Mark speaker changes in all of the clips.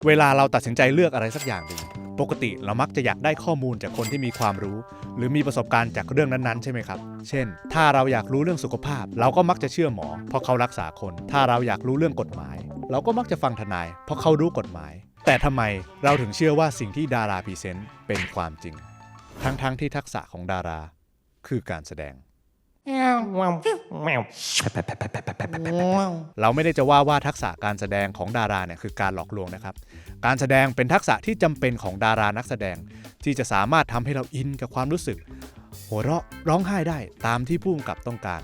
Speaker 1: เวลาเราตัดสินใจเลือกอะไรสักอย่างหนึ่งปกติเรามักจะอยากได้ข้อมูลจากคนที่มีความรู้หรือมีประสบการณ์จากเรื่องนั้นๆใช่ไหมครับเช่นถ้าเราอยากรู้เรื่องสุขภาพเราก็มักจะเชื่อหมอเพราะเขารักษาคนถ้าเราอยากรู้เรื่องกฎหมายเราก็มักจะฟังทนายเพราะเขารู้กฎหมายแต่ทำไมเราถึงเชื่อว่าสิ่งที่ดาราพรีเซนต์เป็นความจริงทั้งที่ทักษะของดาราคือการแสดงเราไม่ได้จะว่าทักษะการแสดงของดาราเนี่ยคือการหลอกลวงนะครับการแสดงเป็นทักษะที่จำเป็นของดารานักแสดงที่จะสามารถทำให้เราอินกับความรู้สึกหัวเราะร้องไห้ได้ตามที่ผู้กำกับต้องการ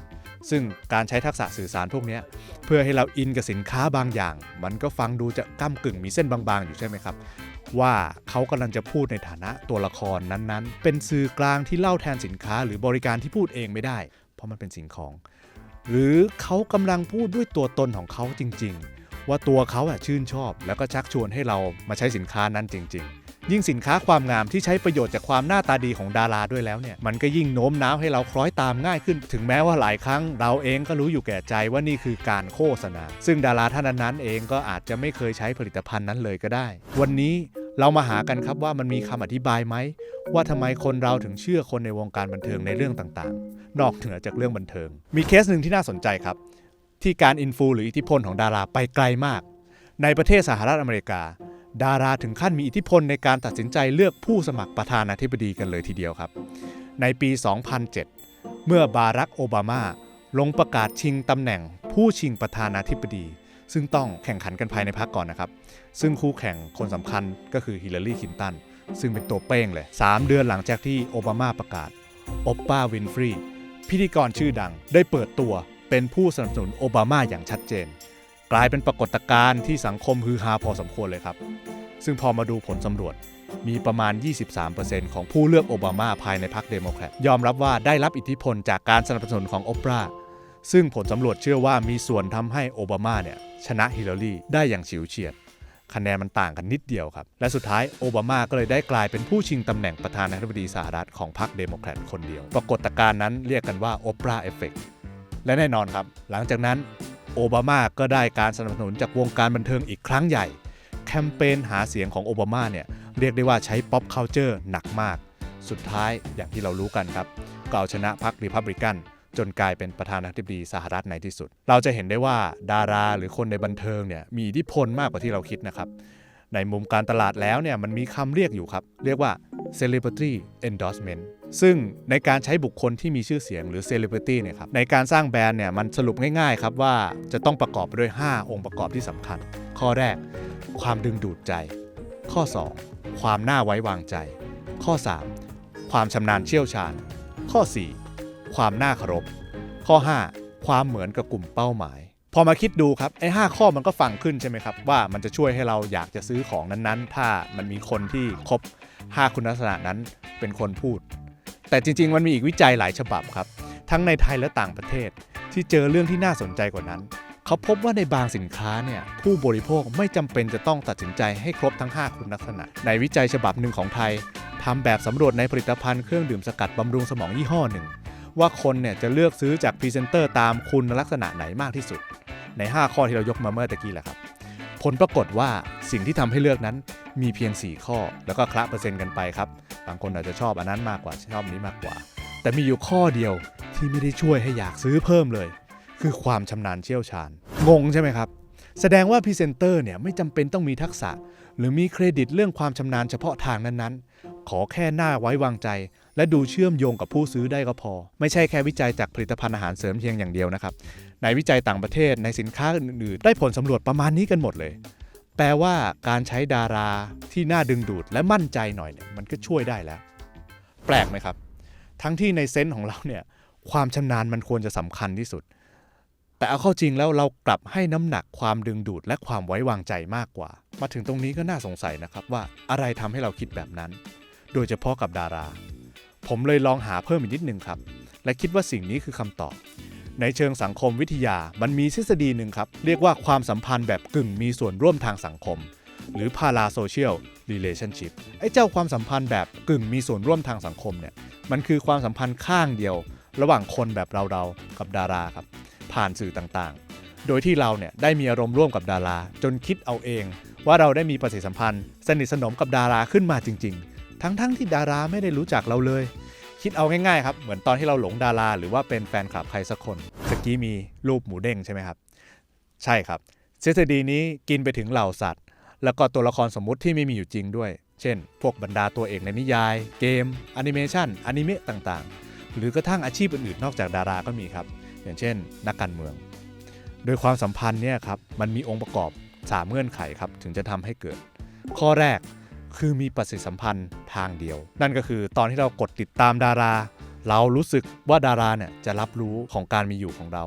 Speaker 1: ซึ่งการใช้ทักษะสื่อสารพวกนี้เพื่อให้เราอินกับสินค้าบางอย่างมันก็ฟังดูจะก้ำกึ่งมีเส้นบางๆอยู่ใช่ไหมครับว่าเขากำลังจะพูดในฐานะตัวละครนั้นๆเป็นสื่อกลางที่เล่าแทนสินค้าหรือบริการที่พูดเองไม่ได้เพราะมันเป็นสิ่งของหรือเขากำลังพูดด้วยตัวตนของเขาจริงๆว่าตัวเขาชื่นชอบแล้วก็ชักชวนให้เรามาใช้สินค้านั้นจริงๆยิ่งสินค้าความงามที่ใช้ประโยชน์จากความหน้าตาดีของดาราด้วยแล้วเนี่ยมันก็ยิ่งโน้มน้าวให้เราคล้อยตามง่ายขึ้นถึงแม้ว่าหลายครั้งเราเองก็รู้อยู่แก่ใจว่านี่คือการโฆษณาซึ่งดาราท่านนั้นเองก็อาจจะไม่เคยใช้ผลิตภัณฑ์นั้นเลยก็ได้วันนี้เรามาหากันครับว่ามันมีคำอธิบายไหมว่าทำไมคนเราถึงเชื่อคนในวงการบันเทิงในเรื่องต่างๆนอกเหนือจากเรื่องบันเทิงมีเคสหนึ่งที่น่าสนใจครับที่การอินฟูหรืออิทธิพลของดาราไปไกลมากในประเทศสหรัฐอเมริกาดาราถึงขั้นมีอิทธิพลในการตัดสินใจเลือกผู้สมัครประธานาธิบดีกันเลยทีเดียวครับในปี 2007 เมื่อบารักโอบามาลงประกาศชิงตำแหน่งผู้ชิงประธานาธิบดีซึ่งต้องแข่งขันกันภายในพรรคก่อนนะครับซึ่งคู่แข่งคนสำคัญก็คือฮิลลารีคลินตันซึ่งเป็นตัวเป้งเลย3 เดือนหลังจากที่โอบามาประกาศโอปป้าวินฟรีพิธีกรชื่อดังได้เปิดตัวเป็นผู้สนับสนุนโอบามาอย่างชัดเจนกลายเป็นปรากฏการณ์ที่สังคมฮือฮาพอสมควรเลยครับซึ่งพอมาดูผลสำรวจมีประมาณ 23% ของผู้เลือกโอบามาภายในพรรคเดโมแครตยอมรับว่าได้รับอิทธิพลจากการสนับสนุนของโอปราซึ่งผลสำรวจเชื่อว่ามีส่วนทำให้โอบามาเนี่ยชนะฮิลลารีได้อย่างฉิวเฉียดคะแนนมันต่างกันนิดเดียวครับและสุดท้ายโอบามาก็เลยได้กลายเป็นผู้ชิงตำแหน่งประธานาธิบดีสหรัฐของพรรคเดโมแครตคนเดียวปรากฏการณ์นั้นเรียกกันว่าโอปราเอฟเฟกต์และแน่นอนครับหลังจากนั้นโอบามาก็ได้การสนับสนุนจากวงการบันเทิงอีกครั้งใหญ่แคมเปญหาเสียงของโอบามาเนี่ยเรียกได้ว่าใช้ pop culture หนักมากสุดท้ายอย่างที่เรารู้กันครับก็เอาชนะพรรครีพับลิกันจนกลายเป็นประธานาธิบดีสหรัฐในที่สุดเราจะเห็นได้ว่าดาราหรือคนในบันเทิงเนี่ยมีอิทธิพลมากกว่าที่เราคิดนะครับในมุมการตลาดแล้วเนี่ยมันมีคำเรียกอยู่ครับเรียกว่า celebrity endorsement ซึ่งในการใช้บุคคลที่มีชื่อเสียงหรือ celebrity เนี่ยครับในการสร้างแบรนด์เนี่ยมันสรุปง่ายๆครับว่าจะต้องประกอบไปด้วย5องค์ประกอบที่สำคัญข้อแรกความดึงดูดใจข้อ2ความน่าไว้วางใจข้อ3ความชำนาญเชี่ยวชาญข้อ4ความน่าเคารพข้อ5ความเหมือนกับกลุ่มเป้าหมายพอมาคิดดูครับไอ้5ข้อมันก็ฟังขึ้นใช่ไหมครับว่ามันจะช่วยให้เราอยากจะซื้อของนั้นๆถ้ามันมีคนที่ครบ5คุณลักษณะนั้นเป็นคนพูดแต่จริงๆมันมีอีกวิจัยหลายฉบับครับทั้งในไทยและต่างประเทศที่เจอเรื่องที่น่าสนใจกว่านั้นเขาพบว่าในบางสินค้าเนี่ยผู้บริโภคไม่จำเป็นจะต้องตัดสินใจให้ครบทั้ง5คุณลักษณะในวิจัยฉบับหนึ่งของไทยทำแบบสำรวจในผลิตภัณฑ์เครื่องดื่มสกัดบำรุงสมองยี่ห้อหนึ่งว่าคนเนี่ยจะเลือกซื้อจากพรีเซนเตอร์ตามคุณลักษณะไหนมากที่สุดใน5ข้อที่เรายกมาเมื่อตะกี้แหละครับผลปรากฏว่าสิ่งที่ทำให้เลือกนั้นมีเพียง4ข้อแล้วก็คละเปอร์เซ็นต์กันไปครับบางคนอาจจะชอบอันนั้นมากกว่าชอบนี้มากกว่าแต่มีอยู่ข้อเดียวที่ไม่ได้ช่วยให้อยากซื้อเพิ่มเลยคือความชำนาญเชี่ยวชาญงงใช่ไหมครับแสดงว่าพรีเซนเตอร์เนี่ยไม่จำเป็นต้องมีทักษะหรือมีเครดิตเรื่องความชำนาญเฉพาะทางนั้นๆขอแค่หน้าไว้วางใจและดูเชื่อมโยงกับผู้ซื้อได้ก็พอไม่ใช่แค่วิจัยจากผลิตภัณฑ์อาหารเสริมเพียงอย่างเดียวนะครับในวิจัยต่างประเทศในสินค้าอื่นๆได้ผลสำรวจประมาณนี้กันหมดเลยแปลว่าการใช้ดาราที่น่าดึงดูดและมั่นใจหน่อยเนี่ยมันก็ช่วยได้แล้วแปลกไหมครับทั้งที่ในเซนส์ของเราเนี่ยความชำนาญมันควรจะสำคัญที่สุดแต่เอาเข้าจริงแล้วเรากลับให้น้ำหนักความดึงดูดและความไว้วางใจมากกว่ามาถึงตรงนี้ก็น่าสงสัยนะครับว่าอะไรทำให้เราคิดแบบนั้นโดยเฉพาะกับดาราผมเลยลองหาเพิ่มอีกนิดนึงครับและคิดว่าสิ่งนี้คือคำตอบในเชิงสังคมวิทยามันมีทฤษฎีหนึ่งครับเรียกว่าความสัมพันธ์แบบกึ่งมีส่วนร่วมทางสังคมหรือ parasocial relationship ไอ้เจ้าความสัมพันธ์แบบกึ่งมีส่วนร่วมทางสังคมเนี่ยมันคือความสัมพันธ์ข้างเดียวระหว่างคนแบบเราๆกับดาราครับผ่านสื่อต่างๆโดยที่เราเนี่ยได้มีอารมณ์ร่วมกับดาราจนคิดเอาเอง ว่าเราได้มีปฏิสัมพันธ์สนิทสนมกับดาราขึ้นมาจริงๆทั้งที่ดาราไม่ได้รู้จักเราเลยคิดเอาง่ายๆครับเหมือนตอนที่เราหลงดาราหรือว่าเป็นแฟนคลับใครสักคนตะกี้มีรูปหมูเด้งใช่ไหมครับใช่ครับทฤษฎีนี้กินไปถึงเหล่าสัตว์แล้วก็ตัวละครสมมุติที่ไม่มีอยู่จริงด้วยเช่นพวกบรรดาตัวเอกในนิยายเกมแอนิเมชันอนิเมะต่างๆหรือกระทั่งอาชีพอื่นๆนอกจากดาราก็มีครับอย่างเช่นนักการเมืองโดยความสัมพันธ์เนี่ยครับมันมีองค์ประกอบ3เงื่อนไขครับถึงจะทำให้เกิดข้อแรกคือมีปฏิสัมพันธ์ทางเดียวนั่นก็คือตอนที่เรากดติดตามดาราเรารู้สึกว่าดาราเนี่ยจะรับรู้ของการมีอยู่ของเรา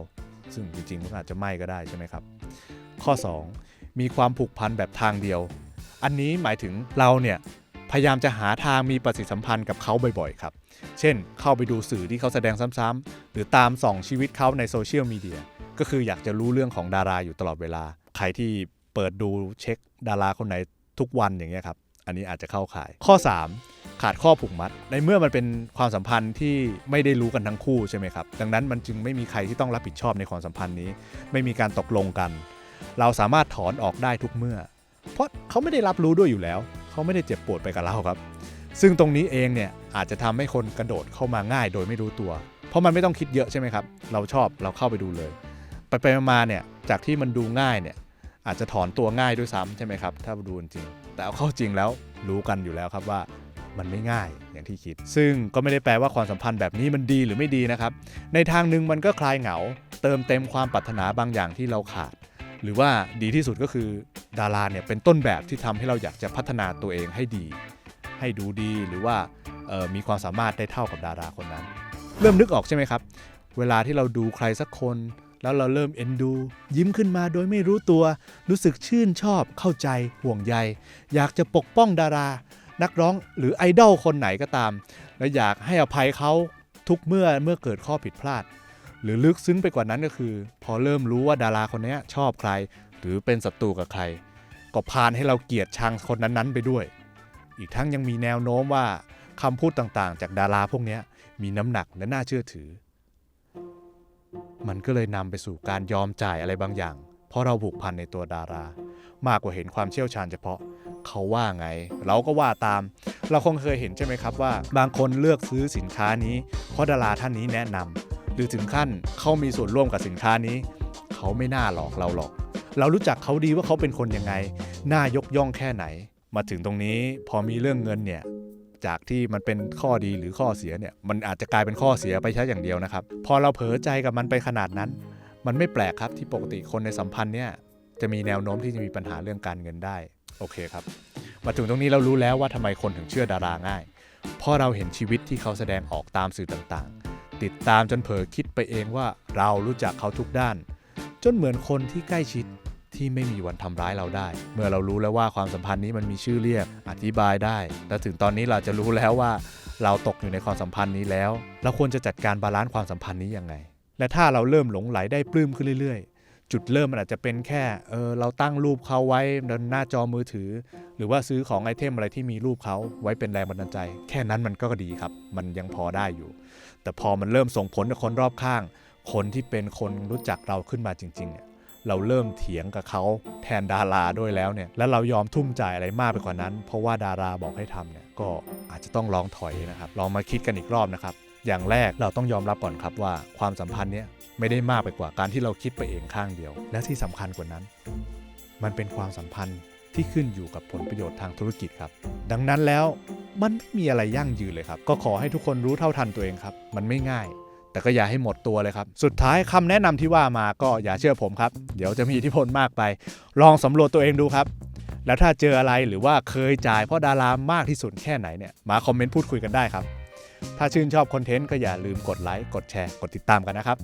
Speaker 1: ซึ่งจริงๆมันอาจจะไม่ก็ได้ใช่ไหมครับข้อ2มีความผูกพันแบบทางเดียวอันนี้หมายถึงเราเนี่ยพยายามจะหาทางมีปฏิสัมพันธ์กับเขาบ่อยๆครับเช่นเข้าไปดูสื่อที่เขาแสดงซ้ำๆหรือตามส่องชีวิตเขาในโซเชียลมีเดียก็คืออยากจะรู้เรื่องของดาราอยู่ตลอดเวลาใครที่เปิดดูเช็คดาราคนไหนทุกวันอย่างเงี้ยครับอันนี้อาจจะเข้าข่ายข้อ3ขาดข้อผูกมัดในเมื่อมันเป็นความสัมพันธ์ที่ไม่ได้รู้กันทั้งคู่ใช่ไหมครับดังนั้นมันจึงไม่มีใครที่ต้องรับผิดชอบในความสัมพันธ์นี้ไม่มีการตกลงกันเราสามารถถอนออกได้ทุกเมื่อเพราะเขาไม่ได้รับรู้ด้วยอยู่แล้วเขาไม่ได้เจ็บปวดไปกับเราครับซึ่งตรงนี้เองเนี่ยอาจจะทำให้คนกระโดดเข้ามาง่ายโดยไม่รู้ตัวเพราะมันไม่ต้องคิดเยอะใช่ไหมครับเราชอบเราเข้าไปดูเลยไปมาเนี่ยจากที่มันดูง่ายเนี่ยอาจจะถอนตัวง่ายด้วยซ้ำใช่ไหมครับถ้าดูจริงแต่เอาเข้าจริงแล้วรู้กันอยู่แล้วครับว่ามันไม่ง่ายอย่างที่คิดซึ่งก็ไม่ได้แปลว่าความสัมพันธ์แบบนี้มันดีหรือไม่ดีนะครับในทางนึงมันก็คลายเหงาเติมเต็มความปรารถนาบางอย่างที่เราขาดหรือว่าดีที่สุดก็คือดาราเนี่ยเป็นต้นแบบที่ทำให้เราอยากจะพัฒนาตัวเองให้ดีให้ดูดีหรือว่ามีความสามารถได้เท่ากับดาราคนนั้นเริ่มนึกออกใช่ไหมครับเวลาที่เราดูใครสักคนแล้วเราเริ่มเอ็นดูยิ้มขึ้นมาโดยไม่รู้ตัวรู้สึกชื่นชอบเข้าใจห่วงใยอยากจะปกป้องดารานักร้องหรือไอดอลคนไหนก็ตามและอยากให้อภัยเขาทุกเมื่อเกิดข้อผิดพลาดหรือลึกซึ้งไปกว่านั้นก็คือพอเริ่มรู้ว่าดาราคนนี้ชอบใครหรือเป็นศัตรูกับใครก็พาให้เราเกลียดชังคนนั้นๆไปด้วยอีกทั้งยังมีแนวโน้มว่าคำพูดต่างๆจากดาราพวกนี้มีน้ำหนักและน่าเชื่อถือมันก็เลยนำไปสู่การยอมจ่ายอะไรบางอย่างเพราะเราผูกพันในตัวดารามากกว่าเห็นความเชี่ยวชาญเฉพาะเขาว่าไงเราก็ว่าตามเราคงเคยเห็นใช่ไหมครับว่าบางคนเลือกซื้อสินค้านี้เพราะดาราท่านนี้แนะนำหรือถึงขั้นเขามีส่วนร่วมกับสินค้านี้เขาไม่น่าหลอกเราหรอกเรารู้จักเขาดีว่าเขาเป็นคนยังไงน่ายกย่องแค่ไหนมาถึงตรงนี้พอมีเรื่องเงินเนี่ยจากที่มันเป็นข้อดีหรือข้อเสียเนี่ยมันอาจจะกลายเป็นข้อเสียไปแค่อย่างเดียวนะครับพอเราเผลอใจกับมันไปขนาดนั้นมันไม่แปลกครับที่ปกติคนในสัมพันธ์เนี่ยจะมีแนวโน้มที่จะมีปัญหาเรื่องการเงินได้โอเคครับมาถึงตรงนี้เรารู้แล้วว่าทำไมคนถึงเชื่อดาราง่ายเพราะเราเห็นชีวิตที่เขาแสดงออกตามสื่อต่างๆติดตามจนเผลอคิดไปเองว่าเรารู้จักเขาทุกด้านจนเหมือนคนที่ใกล้ชิดที่ไม่มีวันทำร้ายเราได้เมื่อเรารู้แล้วว่าความสัมพันธ์นี้มันมีชื่อเรียกอธิบายได้และถึงตอนนี้เราจะรู้แล้วว่าเราตกอยู่ในความสัมพันธ์นี้แล้วเราควรจะจัดการบาลานซ์ความสัมพันธ์นี้ยังไงและถ้าเราเริ่มหลงไหลได้ปลื้มขึ้นเรื่อยๆจุดเริ่มมันอาจจะเป็นแค่เราตั้งรูปเขาไว้บนหน้าจอมือถือหรือว่าซื้อของไอเทมอะไรที่มีรูปเขาไว้เป็นแรงบันดาลใจแค่นั้นมันก็ดีครับมันยังพอได้อยู่แต่พอมันเริ่มส่งผลกับคนรอบข้างคนที่เป็นคนรู้จักเราขึ้นมาจริงๆเนี่ยเราเริ่มเถียงกับเขาแทนดาราด้วยแล้วเนี่ยและเรายอมทุ่มจ่ายอะไรมากไปกว่านั้นเพราะว่าดาราบอกให้ทำเนี่ยก็อาจจะต้องลองถอยนะครับลองมาคิดกันอีกรอบนะครับอย่างแรกเราต้องยอมรับก่อนครับว่าความสัมพันธ์เนี้ยไม่ได้มากไปกว่าการที่เราคิดไปเองข้างเดียวและที่สำคัญกว่านั้นมันเป็นความสัมพันธ์ที่ขึ้นอยู่กับผลประโยชน์ทางธุรกิจครับดังนั้นแล้วมันไม่มีอะไรยั่งยืนเลยครับก็ขอให้ทุกคนรู้เท่าทันตัวเองครับมันไม่ง่ายแต่ก็อย่าให้หมดตัวเลยครับสุดท้ายคำแนะนำที่ว่ามาก็อย่าเชื่อผมครับเดี๋ยวจะมีอิทธิพลมากไปลองสำรวจตัวเองดูครับแล้วถ้าเจออะไรหรือว่าเคยจ่ายเพราะดารามากที่สุดแค่ไหนเนี่ยมาคอมเมนต์พูดคุยกันได้ครับถ้าชื่นชอบคอนเทนต์ก็อย่าลืมกดไลค์กดแชร์กดติดตามกันนะครับ